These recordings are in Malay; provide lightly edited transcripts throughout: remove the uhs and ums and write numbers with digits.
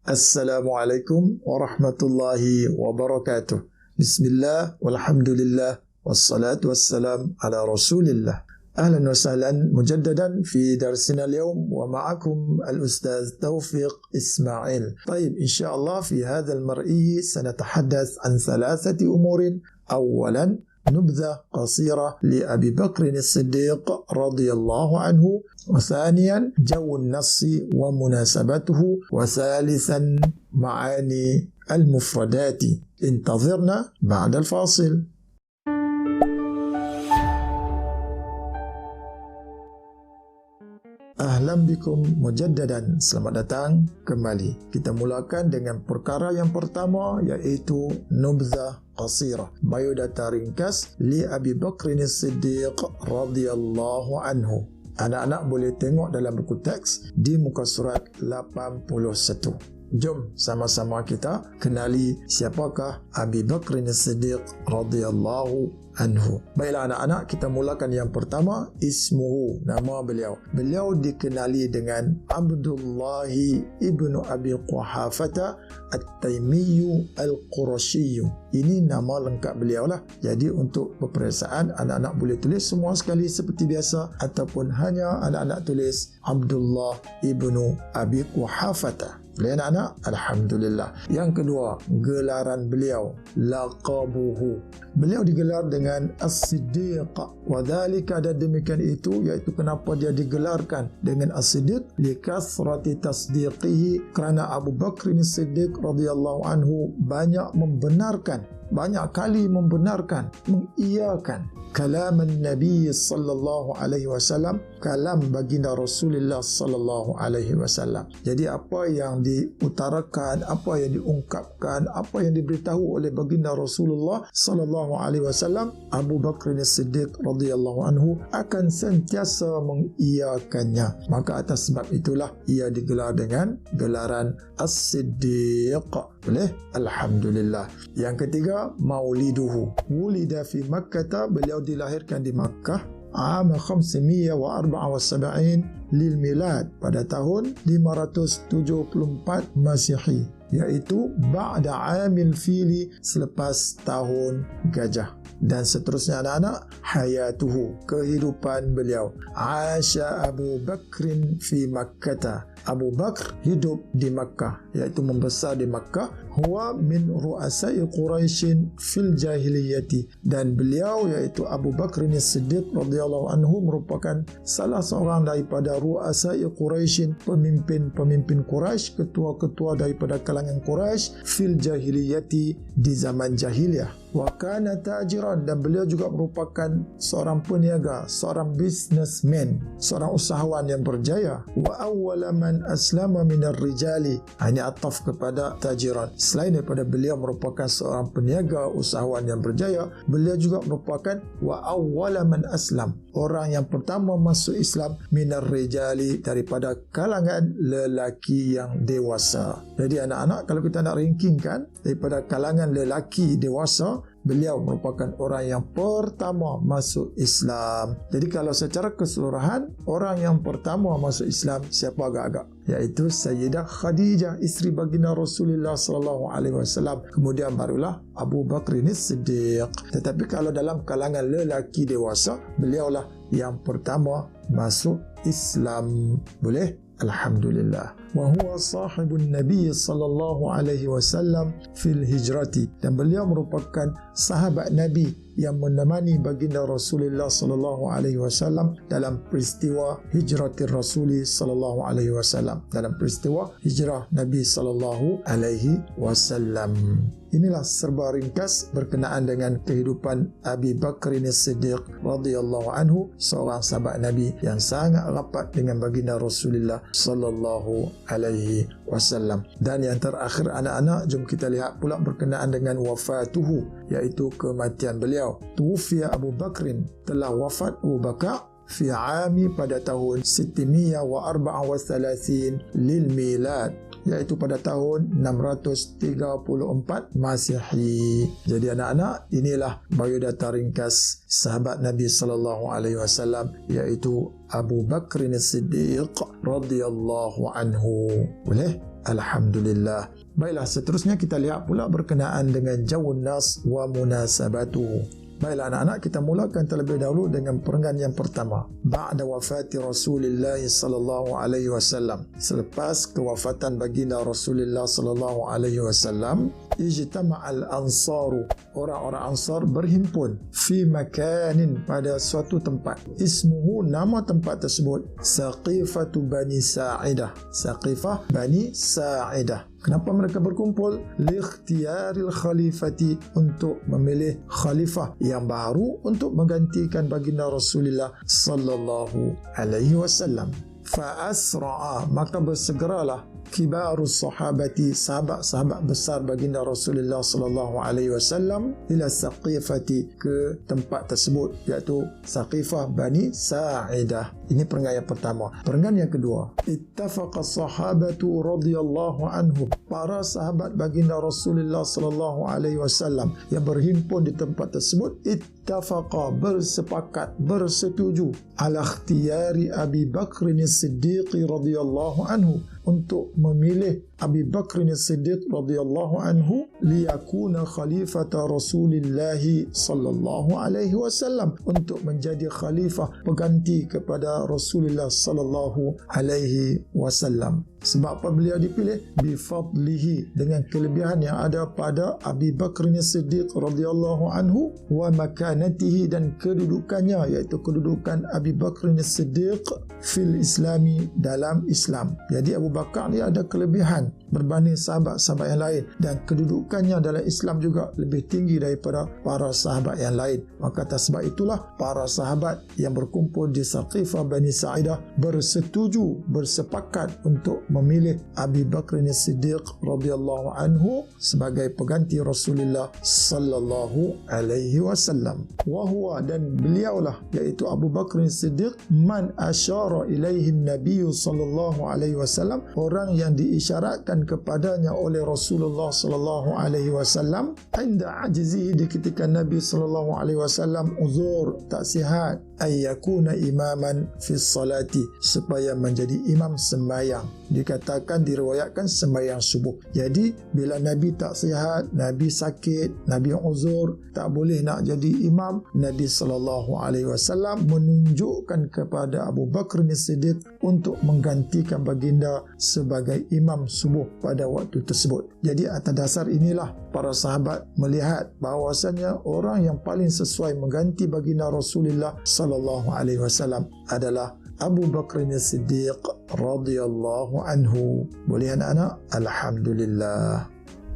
Assalamualaikum warahmatullahi wabarakatuh. Bismillah, walhamdulillah, wassalatu wassalam ala rasulillah. أهلا وسهلا مجددا في درسنا اليوم ومعكم الأستاذ توفيق إسماعيل. طيب إن شاء الله في هذا المرئي سنتحدث عن 3 أمور. أولا نبذة قصيرة لأبي بكر الصديق رضي الله عنه، وثانيا جو النص ومناسبته، وثالثا معاني المفردات. انتظرنا بعد الفاصل. Ahlan bikum mujaddadan, selamat datang kembali. Kita mulakan dengan perkara yang pertama, iaitu nubzah qasirah, biodata ringkas li Abi Bakr as-Siddiq radhiyallahu anhu. Anak-anak boleh tengok dalam buku teks di muka surat 81. Jom sama-sama kita kenali siapakah Abi Bakr as-Siddiq radhiyallahu anhu. Baiklah anak-anak, kita mulakan yang pertama, ismuhu, nama beliau. Beliau dikenali dengan Abdullah ibnu Abi Quhafah At-Taimiyyu Al-Qurashiyyu. Ini nama lengkap beliau lah. Jadi untuk peperiksaan, anak-anak boleh tulis semua sekali seperti biasa, ataupun hanya anak-anak tulis Abdullah ibnu Abi Quhafah. Boleh anak-anak? Alhamdulillah. Yang kedua, gelaran beliau, laqabuhu. Beliau digelar dengan As-Siddiq. Wadhalika, dan demikian itu, iaitu kenapa dia digelarkan dengan As-Siddiq, likathrati tasdiqihi, kerana Abu Bakr as-Siddiq radhiyallahu anhu banyak membenarkan, banyak kali membenarkan, mengiyakan kalam Nabi sallallahu alaihi wasallam, kalam baginda Rasulullah sallallahu alaihi wasallam. Jadi apa yang diutarakan, apa yang diungkapkan, apa yang diberitahu oleh baginda Rasulullah sallallahu alaihi wasallam, Abu Bakr as-Siddiq radhiyallahu anhu akan sentiasa mengiyakannya. Maka atas sebab itulah ia digelar dengan gelaran As-Siddiq. Boleh? Alhamdulillah. Yang ketiga, mauliduhu. Wulida fi Makkah, beliau dilahirkan di Makkah Am 574 lil milad, pada tahun 574 Masihi, iaitu ba'da amil fili, selepas tahun gajah. Dan seterusnya anak-anak, hayatuhu, kehidupan beliau. Asya Abu Bakrin fi Makkah, Abu Bakr hidup di Makkah, iaitu membesar di Makkah. Huwa min ru'asai Quraisyin fil jahiliyati, dan beliau iaitu Abu Bakr as-Siddiq radhiyallahu anhu merupakan salah seorang daripada ru'asai Quraisyin, pemimpin-pemimpin Quraisy, ketua-ketua daripada kalangan Quraisy fil jahiliyati, di zaman jahiliyah. Wa kana tajiran, dan beliau juga merupakan seorang peniaga, seorang businessman, seorang usahawan yang berjaya. Wa awwala man aslama minar rijali, hanya ataf kepada tajiran. Selain daripada beliau merupakan seorang peniaga, usahawan yang berjaya, beliau juga merupakan wa awwala man aslam, orang yang pertama masuk Islam, minar rijali, daripada kalangan lelaki yang dewasa. Jadi anak-anak, kalau kita nak rankingkan daripada kalangan lelaki dewasa, beliau merupakan orang yang pertama masuk Islam. Jadi kalau secara keseluruhan, orang yang pertama masuk Islam siapa agak-agak? Iaitu Sayyidah Khadijah, isteri baginda Rasulullah sallallahu alaihi wasallam. Kemudian barulah Abu Bakr as-Siddiq. Tetapi kalau dalam kalangan lelaki dewasa, beliaulah yang pertama masuk Islam. Boleh? Alhamdulillah. Wa huwa sahibun Nabi sallallahu alaihi wasallam fil hijrati, dan beliau merupakan sahabat Nabi yang menemani baginda Rasulullah sallallahu alaihi wasallam dalam peristiwa hijratir Rasul sallallahu alaihi wasallam, dalam peristiwa hijrah Nabi sallallahu alaihi wasallam. Inilah serba ringkas berkenaan dengan kehidupan Abi Bakr as-Siddiq radhiyallahu anhu, seorang sahabat Nabi yang sangat rapat dengan baginda Rasulullah sallallahu alaihi wasallam. Dan yang terakhir anak-anak, jom kita lihat pula berkenaan dengan wafatuhu, iaitu kematian beliau. Tuwfiya Abu Bakrin, telah wafat Abu Bakar fi ami, pada tahun 634 lil milad, iaitu pada tahun 634 Masihi. Jadi anak-anak, inilah biodata ringkas sahabat Nabi sallallahu alaihi wasallam, iaitu Abu Bakr as-Siddiq radhiyallahu anhu. Boleh? Alhamdulillah. Baiklah, seterusnya kita lihat pula berkenaan dengan jawun nas wa munasabatuhu. Baiklah anak-anak, kita mulakan terlebih dahulu dengan perenggan yang pertama. Ba'da wafati Rasulullah sallallahu alaihi wasallam. Selepas kewafatan baginda Rasulullah sallallahu alaihi wasallam, ijtama'al ansaru. Orang-orang Ansar berhimpun fi makanin, pada suatu tempat. Ismuhu, nama tempat tersebut, Saqifatu Bani Sa'idah. Saqifah Bani Sa'idah. Kenapa mereka berkumpul? Likhtiyaril khalifati, untuk memilih khalifah yang baru untuk menggantikan baginda Rasulullah sallallahu alaihi wasallam. Fa asra'a, maka bersegeralah kibarus sahabati, sahabat-sahabat besar baginda Rasulullah sallallahu alaihi wasallam, ila Saqifati, ke tempat tersebut, iaitu Saqifah Bani Sa'idah. Ini perenggan yang pertama. Perenggan yang kedua, ittafaqa sahabatu radhiyallahu anhum, para sahabat baginda Rasulullah sallallahu alaihi wasallam yang berhimpun di tempat tersebut, ittafaqa, bersepakat, bersetuju, ala ikhtiyari Abi Bakr As-Siddiq radhiyallahu anhu, untuk memilih Abi Bakr As-Siddiq radhiyallahu anhu liyakuna khalifata Rasulillah sallallahu alaihi wasallam, untuk menjadi khalifah pengganti kepada Rasulullah sallallahu alaihi wasallam. Sebab apa beliau dipilih? Bifadlihi, dengan kelebihan yang ada pada Abi Bakr As-Siddiq radhiyallahu anhu, wa makanatihi, dan kedudukannya, iaitu kedudukan Abi Bakr As-Siddiq fil islami, dalam Islam. Jadi Abu Bakar ni ada kelebihan berbanding sahabat-sahabat yang lain, dan kedudukannya dalam Islam juga lebih tinggi daripada para sahabat yang lain. Maka atas sebab itulah para sahabat yang berkumpul di Saqifah Bani Sa'idah bersetuju, bersepakat untuk memilih Abi Bakr As-Siddiq radhiyallahu anhu sebagai pengganti Rasulullah sallallahu alaihi wasallam. Wa huwa, dan beliaulah, iaitu Abu Bakr As-Siddiq, man asyara ilaihi Nabi sallallahu alaihi wasallam, orang yang diisyaratkan kepadanya oleh Rasulullah sallallahu alaihi wasallam, inda ajzihi, di ketika Nabi sallallahu alaihi wasallam uzur, tak sihat, ayyakuna imaman fi salati, supaya menjadi imam sembahyang. Dikatakan, diriwayatkan sembahyang subuh. Jadi bila Nabi tak sihat, Nabi sakit, Nabi uzur, tak boleh nak jadi imam, Nabi sallallahu alaihi wasallam menunjukkan kepada Abu Bakr As-Siddiq untuk menggantikan baginda sebagai imam subuh pada waktu tersebut. Jadi atas dasar inilah para sahabat melihat bahawasanya orang yang paling sesuai mengganti baginda Rasulullah sallallahu alaihi wasallam adalah Abu Bakr As-Siddiq radhiyallahu anhu. Boleh anak-anak? Alhamdulillah.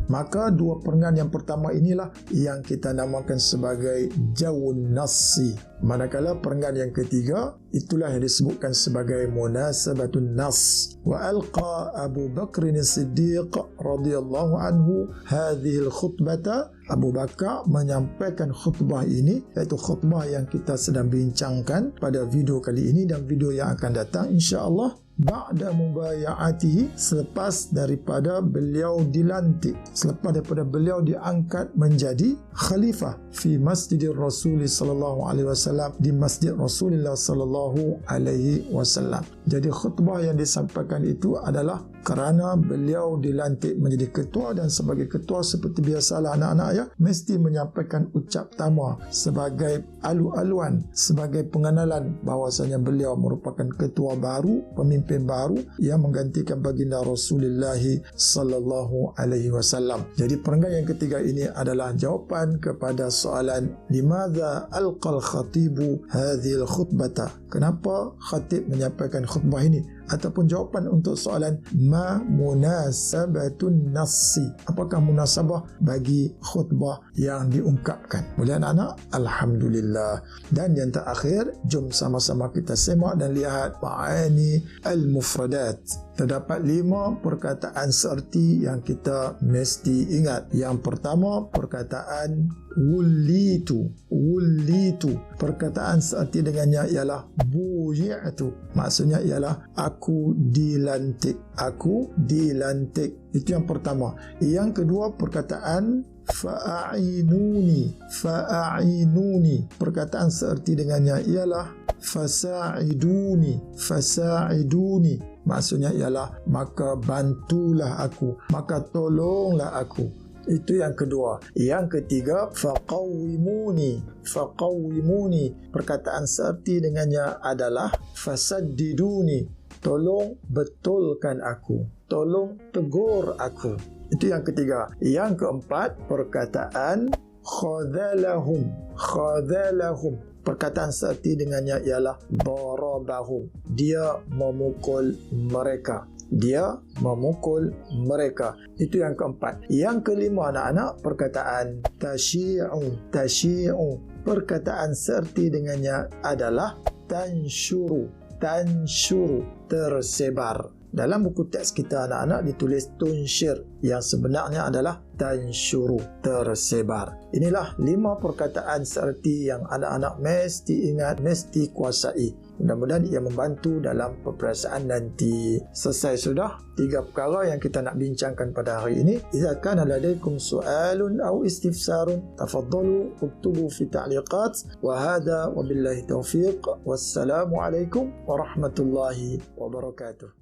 Maka dua perenggan yang pertama inilah yang kita namakan sebagai jawun nasi. Manakala perenggan yang ketiga, itulah yang disebutkan sebagai munasabatun nas. Wa alqa Abu Bakr As-Siddiq radhiyallahu anhu hadhil khutbata. Abu Bakar menyampaikan khutbah ini, iaitu khutbah yang kita sedang bincangkan pada video kali ini dan video yang akan datang insya-Allah. Ba'da mubaya'atihi, selepas daripada beliau dilantik, selepas daripada beliau diangkat menjadi khalifah fi Masjidir Rasul sallallahu alaihi wasallam, di Masjid Rasulullah sallallahu alaihi wasallam. Jadi khutbah yang disampaikan itu adalah kerana beliau dilantik menjadi ketua, dan sebagai ketua seperti biasalah anak-anak ya, mesti menyampaikan ucap tama sebagai alu-aluan, sebagai pengenalan bahawasanya beliau merupakan ketua baru, pemimpin baru yang menggantikan baginda Rasulullah sallallahu alaihi wasallam. Jadi perenggan yang ketiga ini adalah jawapan kepada soalan limadza alqal khatibu hadhil khutbata, kenapa khatib menyampaikan khutbah ini, ataupun jawapan untuk soalan ma munasabatun nassi, apakah munasabah bagi khutbah yang diungkapkan. Boleh anak-anak? Alhamdulillah. Dan yang terakhir, jom sama-sama kita semak dan lihat ma'ani al-mufradat. Terdapat 5 perkataan seerti yang kita mesti ingat. Yang pertama, perkataan wulitu. Wulitu. Perkataan seerti dengannya ialah buyi'tu. Maksudnya ialah aku dilantik. Aku dilantik. Itu yang pertama. Yang kedua, perkataan fa'a'inuni. Fa'a'inuni. Perkataan seerti dengannya ialah Fasa'iduni. Maksudnya ialah maka bantulah aku, maka tolonglah aku. Itu yang kedua. Yang ketiga, faqawwimuni. Perkataan seerti dengannya adalah fasaddiduni. Tolong betulkan aku, tolong tegur aku. Itu yang ketiga. Yang keempat, perkataan khadhalahum. Perkataan seerti dengannya ialah darabahum. Dia memukul mereka. Itu yang keempat. Yang kelima anak-anak, perkataan tasyi'u. Perkataan seerti dengannya adalah tansyuru, tersebar. Dalam buku teks kita anak-anak ditulis tunsyir, yang sebenarnya adalah tansyuru, tersebar. Inilah 5 perkataan seerti yang anak-anak mesti ingat, mesti kuasai. Mudah-mudahan ia membantu dalam peperiksaan nanti. Selesai sudah 3 perkara yang kita nak bincangkan pada hari ini. Jika kana ladaikum su'alun aw istifsarun, tafaddalu uktubu fi ta'liqat. Wa hadha wa billahi taufiq. Wassalamu alaikum warahmatullahi wabarakatuh.